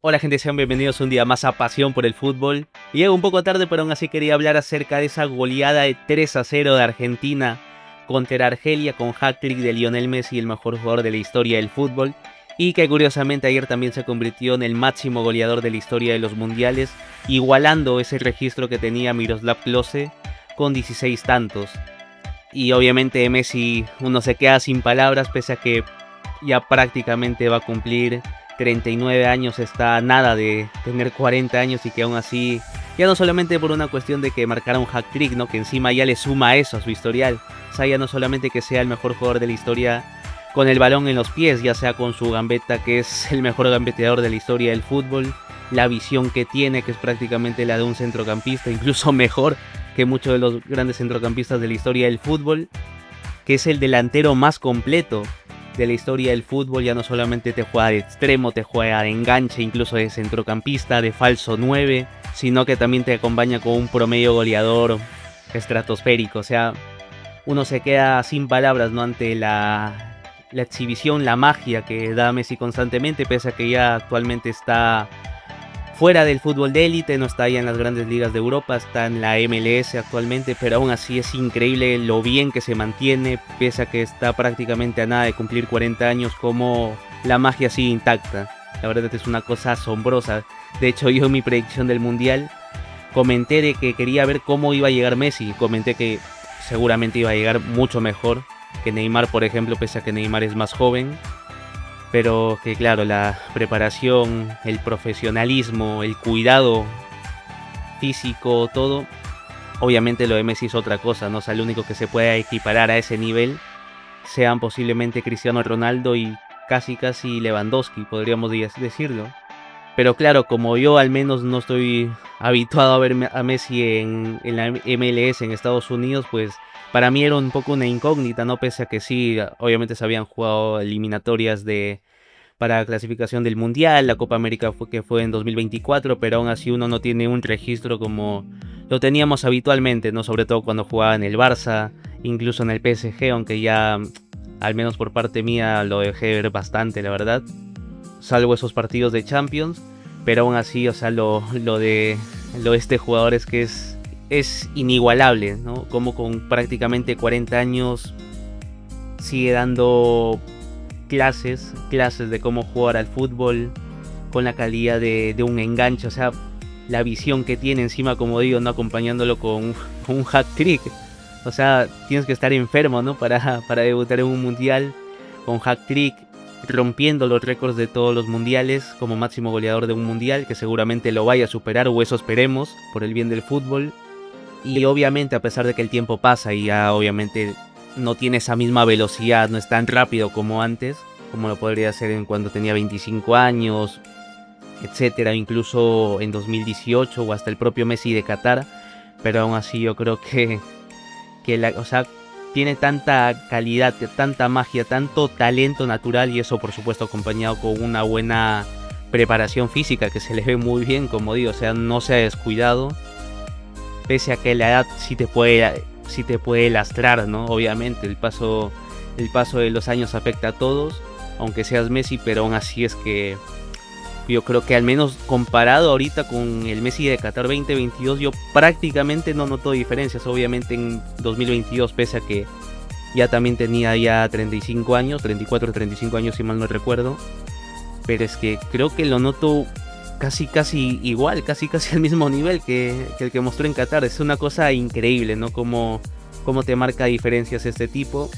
Hola gente, sean bienvenidos un día más a Pasión por el Fútbol. Llego un poco tarde, pero aún así quería hablar acerca de esa goleada de 3-0 de Argentina contra Argelia con hat-trick de Lionel Messi, el mejor jugador de la historia del fútbol, y que curiosamente ayer también se convirtió en el máximo goleador de la historia de los mundiales, igualando ese registro que tenía Miroslav Klose con 16 tantos. Y obviamente Messi uno se queda sin palabras pese a que ya prácticamente va a cumplir 39 años, está a nada de tener 40 años y que aún así, ya no solamente por una cuestión de que marcara un hat-trick, ¿no? Que encima ya le suma eso a su historial. O sea, ya no solamente que sea el mejor jugador de la historia con el balón en los pies, ya sea con su gambeta, que es el mejor gambeteador de la historia del fútbol, la visión que tiene, que es prácticamente la de un centrocampista, incluso mejor que muchos de los grandes centrocampistas de la historia del fútbol, que es el delantero más completo de la historia del fútbol. Ya no solamente te juega de extremo, te juega de enganche, incluso de centrocampista, de falso 9, sino que también te acompaña con un promedio goleador estratosférico. O sea, uno se queda sin palabras, ¿no? Ante la exhibición, la magia que da Messi constantemente, pese a que ya actualmente está fuera del fútbol de élite, no está ya en las grandes ligas de Europa, está en la MLS actualmente, pero aún así es increíble lo bien que se mantiene, pese a que está prácticamente a nada de cumplir 40 años, como la magia sigue intacta. La verdad es una cosa asombrosa. De hecho, yo en mi predicción del Mundial comenté de que quería ver cómo iba a llegar Messi, comenté que seguramente iba a llegar mucho mejor que Neymar, por ejemplo, pese a que Neymar es más joven, pero que claro, la preparación, el profesionalismo, el cuidado físico, todo, obviamente lo de Messi es otra cosa, ¿no? O sea, el único que se pueda equiparar a ese nivel sean posiblemente Cristiano Ronaldo y casi Lewandowski, podríamos decirlo. Pero claro, como yo al menos no estoy habituado a ver a Messi en la MLS en Estados Unidos, pues para mí era un poco una incógnita, ¿no? Pese a que sí, obviamente se habían jugado eliminatorias para clasificación del Mundial, la Copa América que fue en 2024, pero aún así uno no tiene un registro como lo teníamos habitualmente, ¿no? Sobre todo cuando jugaba en el Barça, incluso en el PSG, aunque ya, al menos por parte mía, lo dejé ver bastante, la verdad, salvo esos partidos de Champions, pero aún así, o sea, lo de este jugador es que es inigualable, ¿no? Como con prácticamente 40 años sigue dando clases de cómo jugar al fútbol con la calidad de un enganche, o sea, la visión que tiene encima, como digo, no acompañándolo con un hat trick. O sea, tienes que estar enfermo, ¿no? Para debutar en un mundial con hat trick, rompiendo los récords de todos los mundiales como máximo goleador de un mundial, que seguramente lo vaya a superar, o eso esperemos, por el bien del fútbol. Y obviamente, a pesar de que el tiempo pasa y ya obviamente no tiene esa misma velocidad, no es tan rápido como antes, como lo podría hacer en cuando tenía 25 años, etcétera, incluso en 2018 o hasta el propio Messi de Qatar, pero aún así yo creo que o sea, tiene tanta calidad, tanta magia, tanto talento natural, y eso por supuesto acompañado con una buena preparación física que se le ve muy bien, como digo, o sea, no se ha descuidado, pese a que la edad sí te puede lastrar, ¿no? Obviamente el paso de los años afecta a todos, aunque seas Messi, pero aún así es que yo creo que al menos comparado ahorita con el Messi de Qatar 2022, yo prácticamente no noto diferencias. Obviamente en 2022, pese a que ya también tenía ya 35 años, 34 o 35 años si mal no recuerdo, pero es que creo que lo noto casi igual, casi al mismo nivel que el que mostró en Qatar. Es una cosa increíble, ¿no? Cómo te marca diferencias este tipo.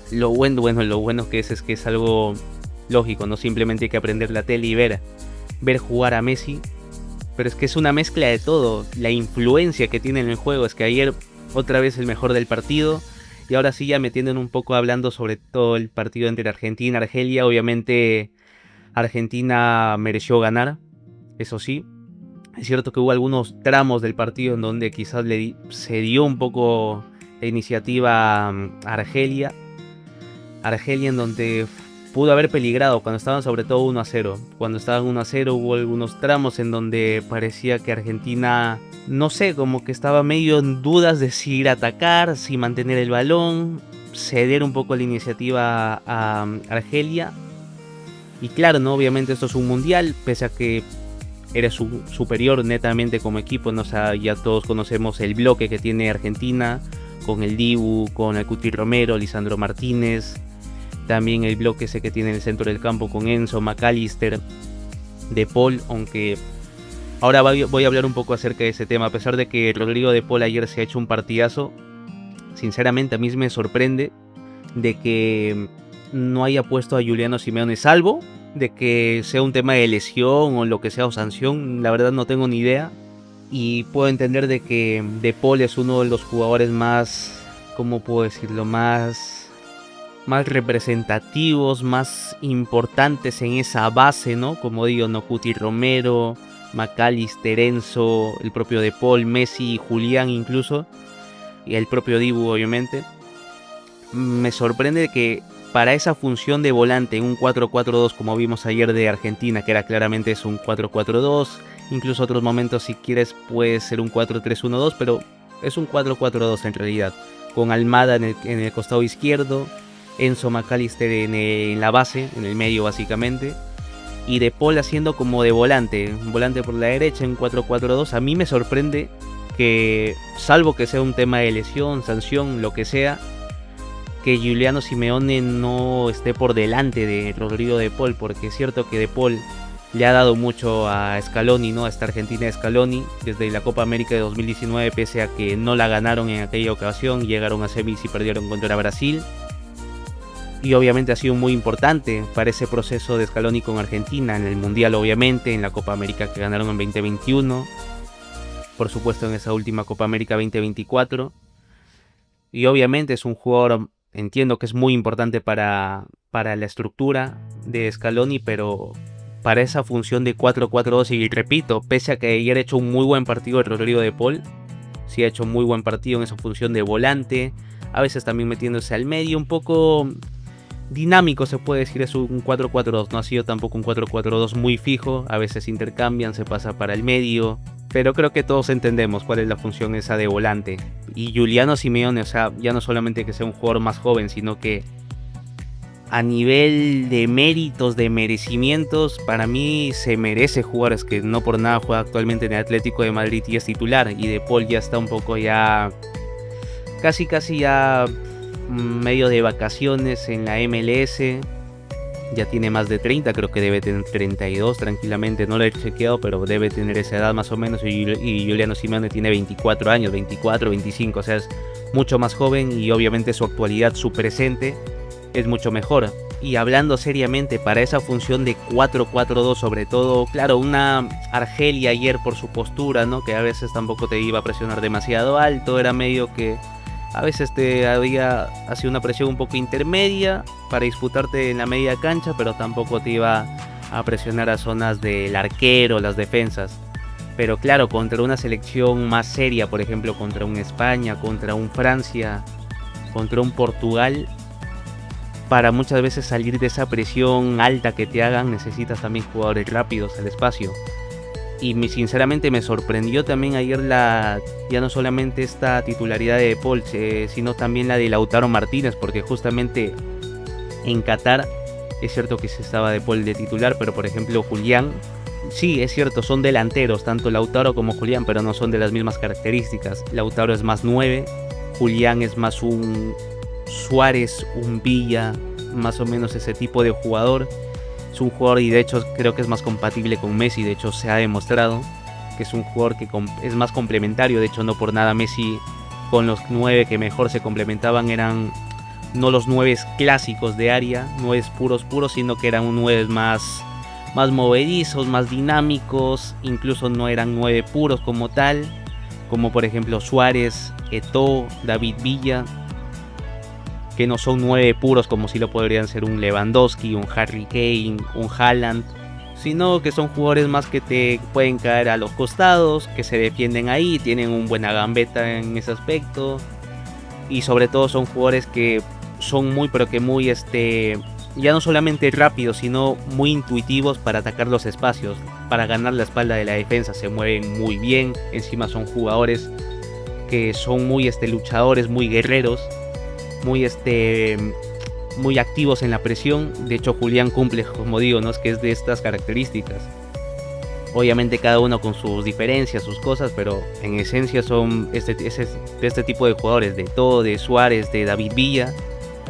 Lo bueno que es que es algo lógico, no simplemente hay que aprender la tele y ver jugar a Messi, pero es que es una mezcla de todo, la influencia que tiene en el juego. Es que ayer otra vez el mejor del partido, y ahora sí ya me tienen un poco hablando sobre todo el partido entre Argentina y Argelia. Obviamente Argentina mereció ganar, eso sí. Es cierto que hubo algunos tramos del partido en donde quizás se dio un poco la iniciativa a Argelia, en donde pudo haber peligrado cuando estaban sobre todo 1-0. Cuando estaban 1-0 hubo algunos tramos en donde parecía que Argentina, no sé, como que estaba medio en dudas de si ir a atacar, si mantener el balón, ceder un poco la iniciativa a Argelia. Y claro, ¿no? Obviamente esto es un mundial, pese a que eres superior netamente como equipo, ¿no? O sea, ya todos conocemos el bloque que tiene Argentina, con el Dibu, con el Cuti Romero, Lisandro Martínez, también el bloque ese que tiene en el centro del campo con Enzo, McAllister, De Paul, aunque ahora voy a hablar un poco acerca de ese tema. A pesar de que Rodrigo De Paul ayer se ha hecho un partidazo, sinceramente a mí me sorprende de que no haya puesto a Juliano Simeone, salvo de que sea un tema de lesión o lo que sea, o sanción, la verdad no tengo ni idea. Y puedo entender de que De Paul es uno de los jugadores más, ¿cómo puedo decirlo? Más representativos, más importantes en esa base, ¿no? Como digo, no, Cuti Romero, McAllister, Enzo, el propio De Paul, Messi, Julián incluso, y el propio Dibu obviamente. Me sorprende que para esa función de volante en un 4-4-2 como vimos ayer de Argentina, que era claramente es un 4-4-2, incluso otros momentos si quieres puede ser un 4-3-1-2, pero es un 4-4-2 en realidad, con Almada en el costado izquierdo, Enzo, McAllister en la base, en el medio básicamente, y De Paul haciendo como de volante por la derecha en 4-4-2. A mí me sorprende que, salvo que sea un tema de lesión, sanción, lo que sea, que Juliano Simeone no esté por delante de Rodrigo De Paul, porque es cierto que De Paul le ha dado mucho a Scaloni, ¿no? A esta Argentina de Scaloni, desde la Copa América de 2019, pese a que no la ganaron en aquella ocasión, llegaron a semis y perdieron contra Brasil. Y obviamente ha sido muy importante para ese proceso de Scaloni con Argentina, en el Mundial obviamente, en la Copa América que ganaron en 2021, por supuesto en esa última Copa América 2024. Y obviamente es un jugador, entiendo que es muy importante para la estructura de Scaloni, pero para esa función de 4-4-2, y repito, pese a que ayer ha hecho un muy buen partido el Rodrigo De Paul, sí ha hecho un muy buen partido en esa función de volante, a veces también metiéndose al medio, un poco dinámico se puede decir, es un 4-4-2, no ha sido tampoco un 4-4-2 muy fijo, a veces intercambian, se pasa para el medio, pero creo que todos entendemos cuál es la función esa de volante. Y Juliano Simeone, o sea, ya no solamente que sea un jugador más joven, sino que a nivel de méritos, de merecimientos, para mí se merece jugar. Es que no por nada juega actualmente en el Atlético de Madrid y es titular, y De Paul ya está un poco ya, casi ya medio de vacaciones en la MLS, ya tiene más de 30, creo que debe tener 32 tranquilamente, no lo he chequeado, pero debe tener esa edad más o menos, y Juliano Simeone tiene 24 años, 24, 25, o sea, es mucho más joven, y obviamente su actualidad, su presente, es mucho mejor. Y hablando seriamente, para esa función de 4-4-2 sobre todo, claro, una Argelia ayer por su postura, ¿no? Que a veces tampoco te iba a presionar demasiado alto, era medio que a veces te había sido una presión un poco intermedia para disputarte en la media cancha, pero tampoco te iba a presionar a zonas del arquero, las defensas. Pero claro, contra una selección más seria, por ejemplo, contra un España, contra un Francia, contra un Portugal, para muchas veces salir de esa presión alta que te hagan, necesitas también jugadores rápidos al espacio. Y sinceramente me sorprendió también ayer ya no solamente esta titularidad de De Paul, sino también la de Lautaro Martínez, porque justamente en Qatar es cierto que se estaba De Paul de titular, pero por ejemplo Julián, sí es cierto, son delanteros, tanto Lautaro como Julián, pero no son de las mismas características. Lautaro es más 9, Julián es más un Suárez, un Villa, más o menos ese tipo de jugador. Es un jugador, y de hecho creo que es más compatible con Messi, de hecho se ha demostrado que es un jugador que es más complementario. De hecho, no por nada Messi, con los 9 que mejor se complementaban, eran no los 9 clásicos de área, 9 puros, sino que eran 9 más movedizos, más dinámicos, incluso no eran 9 puros como tal, como por ejemplo Suárez, Eto'o, David Villa, que no son 9 puros como si lo podrían ser un Lewandowski, un Harry Kane, un Haaland, sino que son jugadores más que te pueden caer a los costados, que se defienden ahí, tienen una buena gambeta en ese aspecto, y sobre todo son jugadores que son muy ya no solamente rápidos, sino muy intuitivos para atacar los espacios, para ganar la espalda de la defensa, se mueven muy bien. Encima son jugadores que son muy luchadores, muy guerreros, muy muy activos en la presión. De hecho, Julián cumple, como digo, ¿no? Es que es de estas características. Obviamente cada uno con sus diferencias, sus cosas, pero en esencia son de este tipo de jugadores, de todo, de Suárez, de David Villa.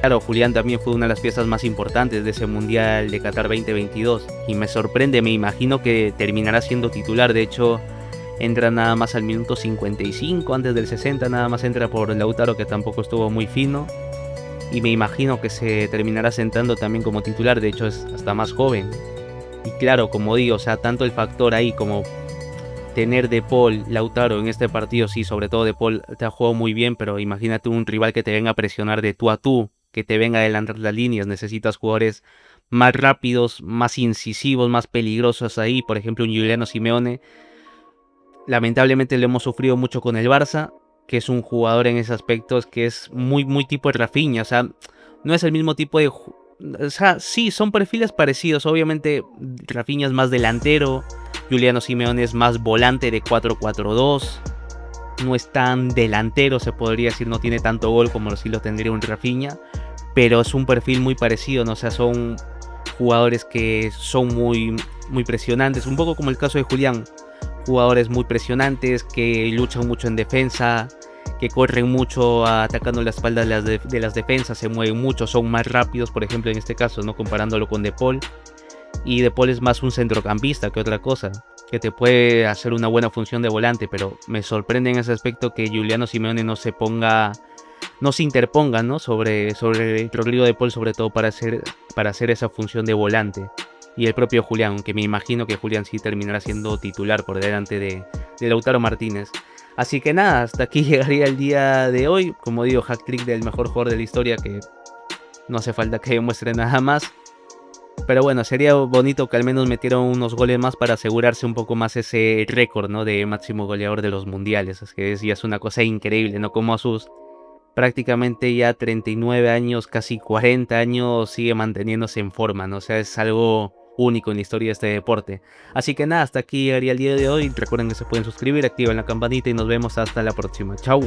Claro, Julián también fue una de las piezas más importantes de ese Mundial de Qatar 2022 y me sorprende, me imagino que terminará siendo titular. De hecho, entra nada más al minuto 55, antes del 60 nada más entra por Lautaro, que tampoco estuvo muy fino, y me imagino que se terminará sentando también como titular. De hecho es hasta más joven. Y claro, como digo, o sea, tanto el factor ahí como tener De Paul, Lautaro en este partido, sí, sobre todo De Paul te ha jugado muy bien, pero imagínate un rival que te venga a presionar de tú a tú, que te venga a adelantar las líneas. Necesitas jugadores más rápidos, más incisivos, más peligrosos ahí. Por ejemplo, un Giuliano Simeone, lamentablemente lo hemos sufrido mucho con el Barça, que es un jugador en ese aspecto que es muy, muy tipo de Rafinha. O sea, no es el mismo tipo de... O sea, sí, son perfiles parecidos. Obviamente Rafinha es más delantero, Giuliano Simeone es más volante de 4-4-2. No es tan delantero, se podría decir, no tiene tanto gol como sí lo tendría un Rafinha, pero es un perfil muy parecido, ¿no? O sea, son jugadores que son muy, muy presionantes, un poco como el caso de Julián. Jugadores muy presionantes, que luchan mucho en defensa, que corren mucho atacando la espalda de las defensas, se mueven mucho, son más rápidos, por ejemplo en este caso, ¿no? Comparándolo con De Paul. Y De Paul es más un centrocampista que otra cosa, que te puede hacer una buena función de volante, pero me sorprende en ese aspecto que Giuliano Simeone no se interponga, ¿no? sobre el Rodrigo De Paul, sobre todo para hacer esa función de volante. Y el propio Julián, que me imagino que Julián sí terminará siendo titular por delante de Lautaro Martínez. Así que nada, hasta aquí llegaría el día de hoy. Como digo, hat-trick del mejor jugador de la historia, que no hace falta que demuestre nada más. Pero bueno, sería bonito que al menos metieran unos goles más para asegurarse un poco más ese récord, ¿no? De máximo goleador de los mundiales. Es que ya es una cosa increíble, ¿no? Como a sus prácticamente ya 39 años, casi 40 años, sigue manteniéndose en forma, ¿no? O sea, es algo único en la historia de este deporte. Así que nada, hasta aquí llegaría el día de hoy. Recuerden que se pueden suscribir, activen la campanita y nos vemos hasta la próxima. Chau.